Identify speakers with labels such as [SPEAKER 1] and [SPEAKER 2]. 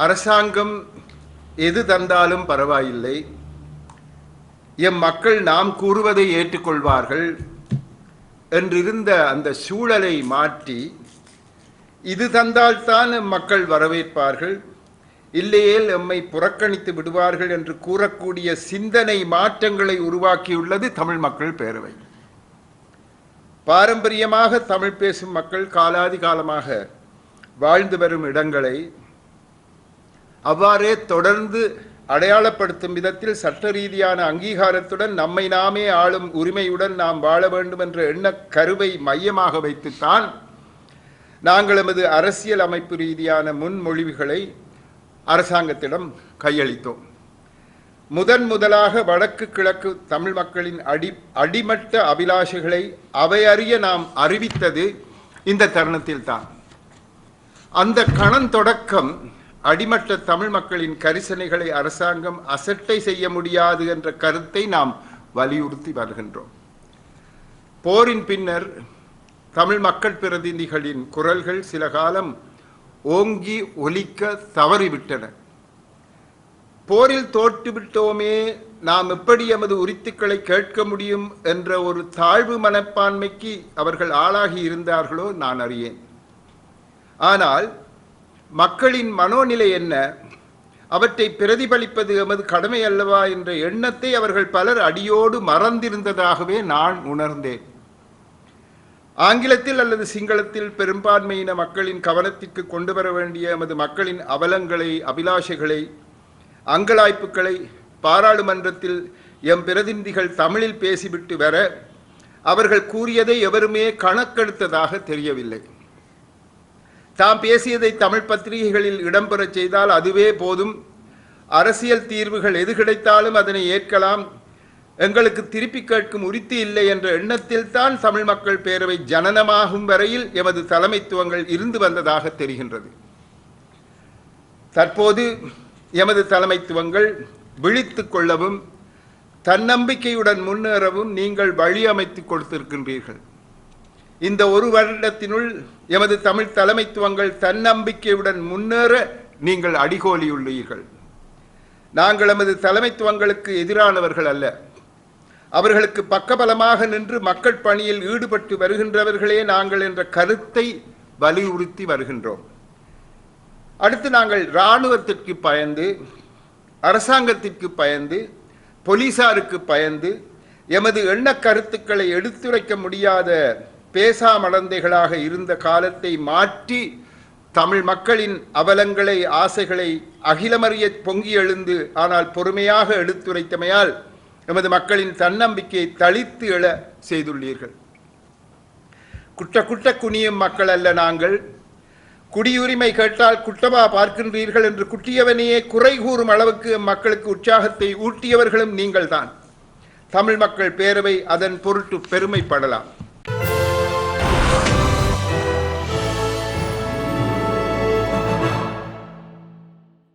[SPEAKER 1] அரசாங்கம் எது தந்தாலும் பரவாயில்லை, எம் மக்கள் நாம் கூறுவதை ஏற்றுக்கொள்வார்கள் என்றிருந்த அந்த சூழலை மாற்றி, இது தந்தால்தான் மக்கள் வரவேற்பார்கள், இல்லையேல் எம்மை புறக்கணித்து விடுவார்கள் என்று கூறக்கூடிய சிந்தனை மாற்றங்களை உருவாக்கியுள்ளது தமிழ் மக்கள் பேரவை. பாரம்பரியமாக தமிழ் பேசும் மக்கள் காலாதி காலமாக வாழ்ந்து வரும் இடங்களை அவ்வாறே தொடர்ந்து அடையாளப்படுத்தும் விதத்தில் சட்ட ரீதியான அங்கீகாரத்துடன் நம்மை நாமே ஆளும் உரிமையுடன் நாம் வாழ வேண்டும் என்ற எண்ணக் கருவை மையமாக வைத்துத்தான் நாங்கள் எமது அரசியல் அமைப்பு ரீதியான முன்மொழிவுகளை அரசாங்கத்திடம் கையளித்தோம். முதலாக வடக்கு கிழக்கு தமிழ் மக்களின் அடிமட்ட அபிலாஷைகளை அவையறிய நாம் அறிவித்தது இந்த தருணத்தில் தான். அந்த கணம் தொடக்கம் அடிமட்ட தமிழ் மக்களின் கரிசனைகளை அரசாங்கம் அசட்டை செய்ய முடியாது என்ற கருத்தை நாம் வலியுறுத்தி வருகின்றோம். போரின் பின்னர் தமிழ் மக்கள் பிரதிநிதிகளின் குரல்கள் சில காலம் ஓங்கி ஒலிக்க தவறிவிட்டன. போரில் தோற்றுவிட்டோமே, நாம் எப்படி எமது உரித்துக்களை கேட்க முடியும் என்ற ஒரு தாழ்வு மனப்பான்மைக்கு அவர்கள் ஆளாகி இருந்தார்களோ நான் அறியேன். ஆனால் மக்களின் மனோநிலை என்ன, அவற்றை பிரதிபலிப்பது எமது கடமை அல்லவா என்ற எண்ணத்தை அவர்கள் பலர் அடியோடு மறந்திருந்ததாகவே நான் உணர்ந்தேன். ஆங்கிலத்தில் அல்லது சிங்களத்தில் பெரும்பான்மையின மக்களின் கவனத்திற்கு கொண்டு வர வேண்டிய எமது மக்களின் அவலங்களை, அபிலாஷைகளை, அங்கலாய்ப்புகளை பாராளுமன்றத்தில் எம் பிரதிநிதிகள் தமிழில் பேசிவிட்டு வர அவர்கள் கூறியதை எவருமே கணக்கெடுத்ததாக தெரியவில்லை. தாம் பேசியதை தமிழ் பத்திரிகைகளில் இடம்பெறச் செய்தால் அதுவே போதும், அரசியல் தீர்வுகள் எது கிடைத்தாலும் அதனை ஏற்கலாம், எங்களுக்கு திருப்பி கேட்கும் உரித்து இல்லை என்ற எண்ணத்தில் தான் தமிழ் மக்கள் பேரவை ஜனனமாகும் வரையில் எமது தலைமைத்துவங்கள் இருந்து வந்ததாக தெரிகின்றது. தற்போது எமது தலைமைத்துவங்கள் விழித்து கொள்ளவும் தன்னம்பிக்கையுடன் முன்னேறவும் நீங்கள் வழி அமைத்து கொடுத்திருக்கின்றீர்கள். இந்த ஒரு வருடத்தினுள் எமது தமிழ் தலைமைத்துவங்கள் தன்னம்பிக்கையுடன் முன்னேற நீங்கள் அடிகோலியுள்ளீர்கள். நாங்கள் எமது தலைமைத்துவங்களுக்கு எதிரானவர்கள் அல்ல, அவர்களுக்கு பக்கபலமாக நின்று மக்கள் பணியில் ஈடுபட்டு வருகின்றவர்களே நாங்கள் என்ற கருத்தை வலியுறுத்தி வருகின்றோம். அடுத்து நாங்கள் இராணுவத்திற்கு பயந்து, அரசாங்கத்திற்கு பயந்து, போலீசாருக்கு பயந்து எமது எண்ண கருத்துக்களை எடுத்துரைக்க முடியாத பேசாமடந்தைகளாக இருந்த காலத்தை மாற்றி தமிழ் மக்களின் அவலங்களை, ஆசைகளை அகிலமறிய பொங்கி எழுந்து ஆனால் பொறுமையாக எடுத்துரைத்தமையால் எமது மக்களின் தன்னம்பிக்கையை தளித்து எழ செய்துள்ளீர்கள். குட்ட குனியும் மக்கள் அல்ல நாங்கள். குடியுரிமை கேட்டால் குட்டமா பார்க்கின்றீர்கள் என்று குட்டியவனையே குறை கூறும் அளவுக்கு மக்களுக்கு உற்சாகத்தை ஊட்டியவர்களும் நீங்கள்தான். தமிழ் மக்கள் பேரவை அதன் பொருட்டு பெருமைப்படலாம்.